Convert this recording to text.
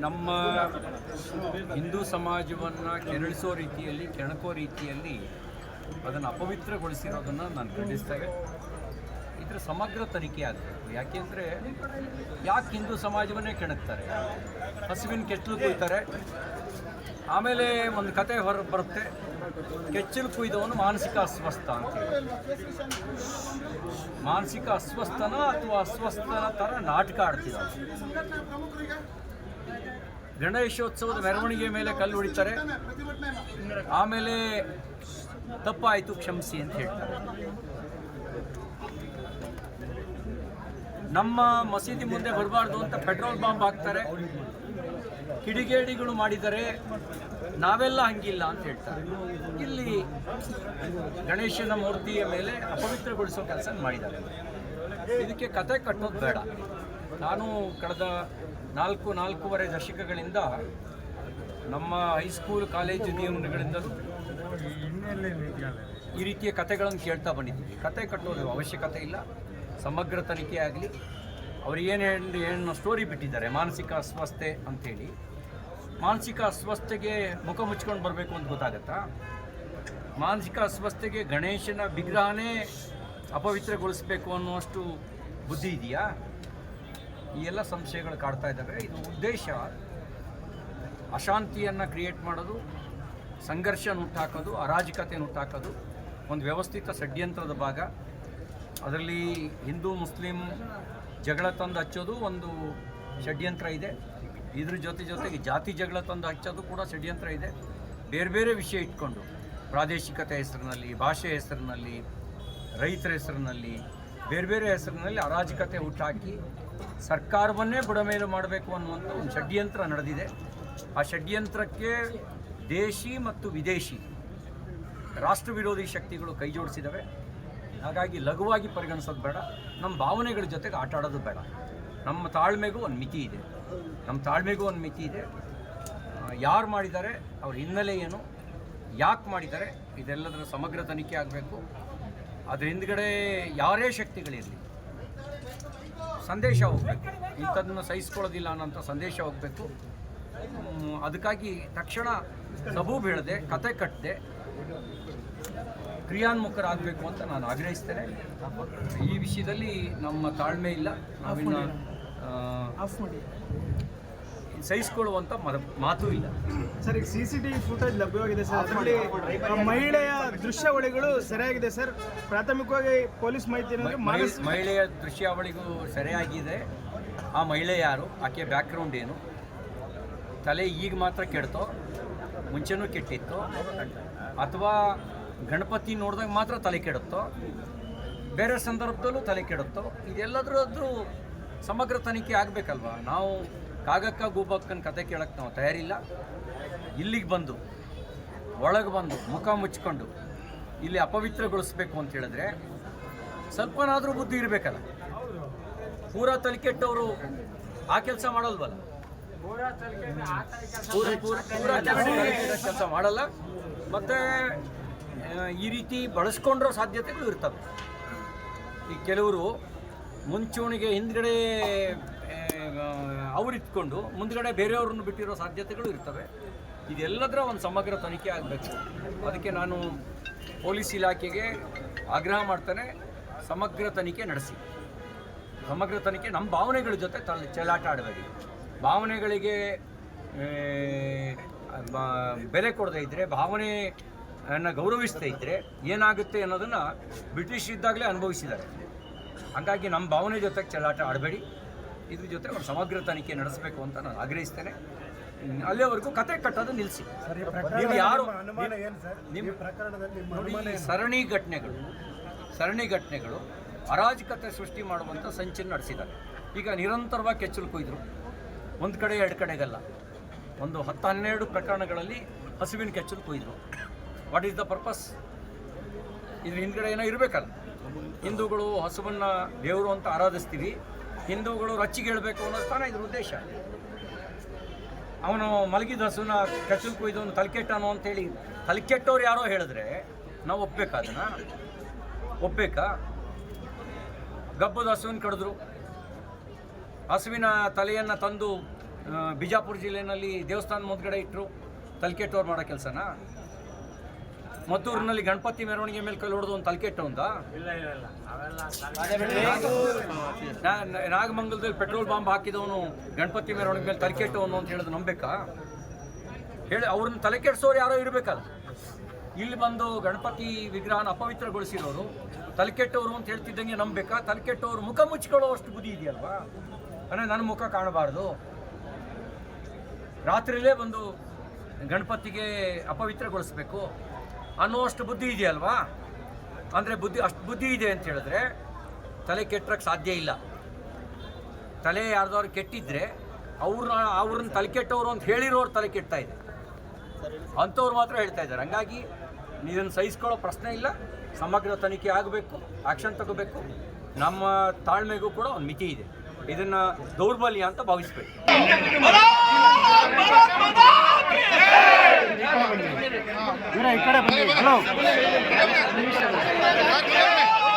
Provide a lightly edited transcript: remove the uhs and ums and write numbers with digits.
ನಮ್ಮ ಹಿಂದೂ ಸಮಾಜವನ್ನು ಕೆರಳಿಸೋ ರೀತಿಯಲ್ಲಿ ಕೆಣಕೋ ರೀತಿಯಲ್ಲಿ ಅದನ್ನು ಅಪವಿತ್ರಗೊಳಿಸಿರೋದನ್ನು ನಾನು ಖಂಡಿಸ್ತೇವೆ. ಇದರ ಸಮಗ್ರ ತನಿಖೆ ಆಗಬೇಕು. ಯಾಕೆಂದರೆ ಯಾಕೆ ಹಿಂದೂ ಸಮಾಜವನ್ನೇ ಕೆಣಕ್ತಾರೆ? ಹಸುವಿನ ಕೆಚ್ಚಲು ಕುಯ್ತಾರೆ, ಆಮೇಲೆ ಒಂದು ಕತೆ ಹೊರ ಬರುತ್ತೆ, ಕೆಚ್ಚಲು ಕುಯ್ದವನು ಮಾನಸಿಕ ಅಸ್ವಸ್ಥ ಅಂತೇಳಿ. ಮಾನಸಿಕ ಅಸ್ವಸ್ಥನ ಅಥವಾ ಅಸ್ವಸ್ಥನ ಥರ ನಾಟಕ ಆಡ್ತಿದ್ದಾರೆ. ಗಣೇಶೋತ್ಸವದ ಮೆರವಣಿಗೆ ಮೇಲೆ ಕಲ್ಲು ಹೊಡಿತಾರೆ, ಆಮೇಲೆ ತಪ್ಪಾಯಿತು ಕ್ಷಮಿಸಿ ಅಂತ ಹೇಳ್ತಾರೆ. ನಮ್ಮ ಮಸೀದಿ ಮುಂದೆ ಬರಬಾರ್ದು ಅಂತ ಪೆಟ್ರೋಲ್ ಬಾಂಬ್ ಹಾಕ್ತಾರೆ, ಕಿಡಿಗೇಡಿಗಳು ಮಾಡಿದರೆ ನಾವೆಲ್ಲ ಹಂಗಿಲ್ಲ ಅಂತ ಹೇಳ್ತಾರೆ. ಇಲ್ಲಿ ಗಣೇಶನ ಮೂರ್ತಿಯ ಮೇಲೆ ಅಪವಿತ್ರಗೊಳಿಸೋ ಕೆಲಸ ಮಾಡಿದ್ದಾರೆ. ಇದಕ್ಕೆ ಕತೆ ಕಟ್ಟೋದು ಬೇಡ. ನಾನು ಕಳೆದ ನಾಲ್ಕೂವರೆ ದಶಕಗಳಿಂದ ನಮ್ಮ ಹೈಸ್ಕೂಲ್ ಕಾಲೇಜು ಜೀವನಗಳಿಂದ ಈ ರೀತಿಯ ಕತೆಗಳನ್ನು ಕೇಳ್ತಾ ಬಂದಿದ್ದೀವಿ. ಕತೆ ಕಟ್ಟೋದು ಅವಶ್ಯಕತೆ ಇಲ್ಲ. ಸಮಗ್ರ ತನಿಖೆ ಆಗಲಿ. ಅವರು ಏನು ಸ್ಟೋರಿ ಬಿಟ್ಟಿದ್ದಾರೆ ಮಾನಸಿಕ ಅಸ್ವಸ್ಥೆ ಅಂಥೇಳಿ. ಮಾನಸಿಕ ಅಸ್ವಸ್ಥೆಗೆ ಮುಖ ಮುಚ್ಕೊಂಡು ಬರಬೇಕು ಅಂತ ಗೊತ್ತಾಗತ್ತಾ? ಮಾನಸಿಕ ಅಸ್ವಸ್ಥೆಗೆ ಗಣೇಶನ ವಿಗ್ರಹನೇ ಅಪವಿತ್ರಗೊಳಿಸಬೇಕು ಅನ್ನುವಷ್ಟು ಬುದ್ಧಿ ಇದೆಯಾ? ಈ ಎಲ್ಲ ಸಂಶಯಗಳು ಕಾಡ್ತಾ ಇದ್ದಾವೆ. ಇದು ಉದ್ದೇಶ ಅಶಾಂತಿಯನ್ನು ಕ್ರಿಯೇಟ್ ಮಾಡೋದು, ಸಂಘರ್ಷ ಹುಟ್ಟಾಕೋದು, ಅರಾಜಕತೆಯನ್ನು ಹುಟ್ಟಾಕೋದು ಒಂದು ವ್ಯವಸ್ಥಿತ ಷಡ್ಯಂತ್ರದ ಭಾಗ. ಅದರಲ್ಲಿ ಹಿಂದೂ ಮುಸ್ಲಿಂ ಜಗಳ ತಂದು ಹಚ್ಚೋದು ಒಂದು ಷಡ್ಯಂತ್ರ ಇದೆ. ಇದ್ರ ಜೊತೆಗೆ ಜಾತಿ ಜಗಳ ತಂದು ಹಚ್ಚೋದು ಕೂಡ ಷಡ್ಯಂತ್ರ ಇದೆ. ಬೇರೆ ಬೇರೆ ವಿಷಯ ಇಟ್ಕೊಂಡು ಪ್ರಾದೇಶಿಕತೆ ಹೆಸರಿನಲ್ಲಿ, ಭಾಷೆ ಹೆಸರಿನಲ್ಲಿ, ರೈತರ ಹೆಸರಿನಲ್ಲಿ, ಬೇರೆ ಬೇರೆ ಹೆಸರಿನಲ್ಲಿ ಅರಾಜಕತೆ ಹುಟ್ಟಾಕಿ ಸರ್ಕಾರವನ್ನೇ ಬುಡಮೇಲು ಮಾಡಬೇಕು ಅನ್ನುವಂಥ ಒಂದು ಷಡ್ಯಂತ್ರ ನಡೆದಿದೆ. ಆ ಷಡ್ಯಂತ್ರಕ್ಕೆ ದೇಶಿ ಮತ್ತು ವಿದೇಶಿ ರಾಷ್ಟ್ರ ವಿರೋಧಿ ಶಕ್ತಿಗಳು ಕೈ ಜೋಡಿಸಿದ್ದಾವೆ. ಹಾಗಾಗಿ ಲಘುವಾಗಿ ಪರಿಗಣಿಸೋದು ಬೇಡ. ನಮ್ಮ ಭಾವನೆಗಳ ಜೊತೆಗೆ ಆಟ ಆಡೋದು ಬೇಡ. ನಮ್ಮ ತಾಳ್ಮೆಗೂ ಒಂದು ಮಿತಿ ಇದೆ. ಯಾರು ಮಾಡಿದ್ದಾರೆ, ಅವ್ರ ಹಿನ್ನೆಲೆ ಏನು, ಯಾಕೆ ಮಾಡಿದ್ದಾರೆ, ಇದೆಲ್ಲದರ ಸಮಗ್ರ ತನಿಖೆ ಆಗಬೇಕು. ಅದ್ರ ಹಿಂದ್ಗಡೆ ಯಾರೇ ಶಕ್ತಿಗಳಿರಲಿ ಸಂದೇಶ ಹೋಗಬೇಕು. ಇಂಥದ್ದನ್ನು ಸಹಿಸ್ಕೊಳ್ಳೋದಿಲ್ಲ ಅನ್ನೋಂಥ ಸಂದೇಶ ಹೋಗಬೇಕು. ಅದಕ್ಕಾಗಿ ತಕ್ಷಣ ಸಬೂಬು ಹೇಳದೆ, ಕತೆ ಕಟ್ಟದೆ ಕ್ರಿಯಾನ್ಮುಖರಾಗಬೇಕು ಅಂತ ನಾನು ಆಗ್ರಹಿಸ್ತೇನೆ. ಈ ವಿಷಯದಲ್ಲಿ ನಮ್ಮ ತಾಳ್ಮೆ ಇಲ್ಲ. ನಾವಿನ್ನು ಸಹಿಸಿಕೊಳ್ಳುವಂಥ ಮಾತೂ ಇಲ್ಲ. ಸರ್, ಈಗ CCTV ಫುಟೇಜ್ ಲಭ್ಯವಾಗಿದೆ ಸರ್. ಅದರಲ್ಲಿ ಮಹಿಳೆಯ ದೃಶ್ಯಾವಳಿಗಳು ಸರಿಯಾಗಿದೆ ಸರ್. ಪ್ರಾಥಮಿಕವಾಗಿ ಪೊಲೀಸ್ ಮಾಹಿತಿ ಮಹಿಳೆಯ ದೃಶ್ಯಾವಳಿಗೂ ಸರಿಯಾಗಿದೆ. ಆ ಮಹಿಳೆ ಯಾರು, ಆಕೆ ಬ್ಯಾಕ್ಗ್ರೌಂಡ್ ಏನು, ತಲೆ ಈಗ ಮಾತ್ರ ಕೆಡ್ತೋ, ಮುಂಚೆನೂ ಕೆಟ್ಟಿತ್ತು, ಅಥವಾ ಗಣಪತಿ ನೋಡಿದಾಗ ಮಾತ್ರ ತಲೆ ಕೆಡುತ್ತೋ, ಬೇರೆ ಸಂದರ್ಭದಲ್ಲೂ ತಲೆ ಕೆಡುತ್ತೋ, ಇದೆಲ್ಲದರದ್ದು ಸಮಗ್ರ ತನಿಖೆ ಆಗಬೇಕಲ್ವ. ನಾವು ಕಾಗಕ್ಕ ಗೂಬಕ್ಕನ ಕತೆ ಕೇಳಕ್ಕೆ ನಾವು ತಯಾರಿಲ್ಲ. ಇಲ್ಲಿಗೆ ಬಂದು ಒಳಗೆ ಬಂದು ಮುಖ ಮುಚ್ಕೊಂಡು ಇಲ್ಲಿ ಅಪವಿತ್ರಗೊಳಿಸ್ಬೇಕು ಅಂತ ಹೇಳಿದ್ರೆ ಸ್ವಲ್ಪನಾದರೂ ಬುದ್ಧಿ ಇರಬೇಕಲ್ಲ. ಪೂರಾ ತಲೆ ಕೆಟ್ಟವರು ಆ ಕೆಲಸ ಮಾಡಲ್ವಲ್ಲ, ಕೆಲಸ ಮಾಡಲ್ಲ. ಮತ್ತು ಈ ರೀತಿ ಬಳಸ್ಕೊಂಡಿರೋ ಸಾಧ್ಯತೆಗಳು ಇರ್ತವೆ. ಈ ಕೆಲವರು ಮುಂಚೂಣಿಗೆ ಹಿಂದ್ಗಡೆ ಅವರಿಟ್ಕೊಂಡು ಮುಂದ್ಗಡೆ ಬೇರೆಯವ್ರನ್ನು ಬಿಟ್ಟಿರೋ ಸಾಧ್ಯತೆಗಳು ಇರ್ತವೆ. ಇದೆಲ್ಲದರ ಒಂದು ಸಮಗ್ರ ತನಿಖೆ ಆಗಬೇಕು. ಅದಕ್ಕೆ ನಾನು ಪೊಲೀಸ್ ಇಲಾಖೆಗೆ ಆಗ್ರಹ ಮಾಡ್ತೇನೆ, ಸಮಗ್ರ ತನಿಖೆ ನಡೆಸಿ. ಸಮಗ್ರ ತನಿಖೆ ನಮ್ಮ ಭಾವನೆಗಳ ಜೊತೆ ಚೆಲ್ಲಾಟ ಆಡಬೇಡಿ. ಭಾವನೆಗಳಿಗೆ ಬೆಲೆ ಕೊಡದೇ ಇದ್ದರೆ, ಭಾವನೆಯನ್ನು ಗೌರವಿಸದೇ ಇದ್ದರೆ ಏನಾಗುತ್ತೆ ಅನ್ನೋದನ್ನು ಬ್ರಿಟಿಷ್ ಇದ್ದಾಗಲೇ ಅನುಭವಿಸಿದ್ದಾರೆ. ಹಾಗಾಗಿ ನಮ್ಮ ಭಾವನೆ ಜೊತೆಗೆ ಚೆಲ್ಲಾಟ ಆಡಬೇಡಿ. ಇದ್ರ ಜೊತೆ ಒಂದು ಸಮಗ್ರ ತನಿಖೆ ನಡೆಸಬೇಕು ಅಂತ ನಾನು ಆಗ್ರಹಿಸ್ತೇನೆ. ಅಲ್ಲಿವರೆಗೂ ಕತೆ ಕಟ್ಟೋದು ನಿಲ್ಲಿಸಿ. ನೀವು ಯಾರು ನೋಡಿ, ಸರಣಿ ಘಟನೆಗಳು ಅರಾಜಕತೆ ಸೃಷ್ಟಿ ಮಾಡುವಂಥ ಸಂಚನ್ನು ನಡೆಸಿದ್ದಾರೆ. ಈಗ ನಿರಂತರವಾಗಿ ಕೆಚ್ಚಲು ಕೊಯ್ದರು. ಒಂದು ಕಡೆ ಎರಡು ಕಡೆಗಲ್ಲ, ಒಂದು 10-12 ಪ್ರಕರಣಗಳಲ್ಲಿ ಹಸುವಿನ ಕೆಚ್ಚಲು ಕೊಯ್ದರು. What is the purpose? ಇದ್ರ ಹಿಂದ್ಗಡೆ ಏನೋ ಇರಬೇಕಲ್ಲ. ಹಿಂದೂಗಳು ಹಸುವನ್ನು ದೇವರು ಅಂತ ಆರಾಧಿಸ್ತೀವಿ, ಹಿಂದೂಗಳು ರಚ್ಚಿಗೆ ಹೇಳಬೇಕು ಅನ್ನೋದು ತಾನೇ ಇದ್ರ ಉದ್ದೇಶ. ಅವನು ಮಲಗಿದ ಹಸುನ ಕೆಚ್ಚಲು ಕೊಯ್ದವನು ತಲೆಕೆಟ್ಟನು ಅಂತೇಳಿ ತಲೆಕೆಟ್ಟವ್ರು ಯಾರೋ ಹೇಳಿದ್ರೆ ನಾವು ಒಪ್ಪಬೇಕಾ? ಅದನ್ನು ಒಪ್ಪಬೇಕಾ? ಗಬ್ಬದ ಹಸುವಿನ ಕಡಿದ್ರು, ಹಸುವಿನ ತಲೆಯನ್ನು ತಂದು ಬಿಜಾಪುರ ಜಿಲ್ಲೆಯಲ್ಲಿ ದೇವಸ್ಥಾನ ಮುಂದ್ಗಡೆ ಇಟ್ಟರು ತಲೆಕೆಟ್ಟವ್ರು ಮಾಡೋ ಕೆಲಸನ. ಮದ್ದೂರಿನಲ್ಲಿ ಗಣಪತಿ ಮೆರವಣಿಗೆ ಮೇಲೆ ಕೈ ಹೊಡೆದು ಒಂದು ತಲೆಕೆಟ್ಟು ಒಂದ. ನಾಗಮಂಗಲದಲ್ಲಿ ಪೆಟ್ರೋಲ್ ಬಾಂಬ್ ಹಾಕಿದವನು ಗಣಪತಿ ಮೆರವಣಿಗೆ ಮೇಲೆ ತಲೆಕೆಟ್ಟವನು ಅಂತ ಹೇಳೋದು ನಂಬೇಕಾ? ಹೇಳಿ, ಅವ್ರನ್ನ ತಲೆ ಕೆಡಿಸೋರು ಯಾರೋ ಇರಬೇಕಲ್ಲ. ಇಲ್ಲಿ ಬಂದು ಗಣಪತಿ ವಿಗ್ರಹನ ಅಪವಿತ್ರಗೊಳಿಸಿರೋರು ತಲೆಕೆಟ್ಟವರು ಅಂತ ಹೇಳ್ತಿದ್ದಂಗೆ ನಂಬೇಕಾ? ತಲೆಕೆಟ್ಟವರು ಮುಖ ಮುಚ್ಕೊಳ್ಳೋ ಅಷ್ಟು ಬುದ್ಧಿ ಇದೆಯಲ್ವಾ? ಅಂದರೆ ನನ್ನ ಮುಖ ಕಾಣಬಾರ್ದು, ರಾತ್ರಿಲೇ ಬಂದು ಗಣಪತಿಗೆ ಅಪವಿತ್ರಗೊಳಿಸ್ಬೇಕು ಅನ್ನೋಷ್ಟು ಬುದ್ಧಿ ಇದೆಯಲ್ವಾ? ಅಂದರೆ ಅಷ್ಟು ಬುದ್ಧಿ ಇದೆ ಅಂತ ಹೇಳಿದ್ರೆ ತಲೆ ಕೆಟ್ಟಕ್ಕೆ ಸಾಧ್ಯ ಇಲ್ಲ. ತಲೆ ಯಾರ್ದಾದ್ರು ಕೆಟ್ಟಿದ್ರೆ ಅವ್ರನ್ನ ತಲೆ ಕೆಟ್ಟವರು ಅಂತ ಹೇಳಿರೋರು ತಲೆ ಕೆಡ್ತಾ ಇದೆ, ಅಂಥವ್ರು ಮಾತ್ರ ಹೇಳ್ತಾ ಇದ್ದಾರೆ. ಹಂಗಾಗಿ ಇದನ್ನು ಸಹಿಸ್ಕೊಳ್ಳೋ ಪ್ರಶ್ನೆ ಇಲ್ಲ. ಸಮಗ್ರ ತನಿಖೆ ಆಗಬೇಕು, ಆ್ಯಕ್ಷನ್ ತಗೋಬೇಕು. ನಮ್ಮ ತಾಳ್ಮೆಗೂ ಕೂಡ ಒಂದು ಮಿತಿ ಇದೆ. ಇದನ್ನು ದೌರ್ಬಲ್ಯ ಅಂತ ಭಾವಿಸ್ಬೇಕು. ಈ ಕಡೆ ಬನ್ನಿ. ಹಲೋ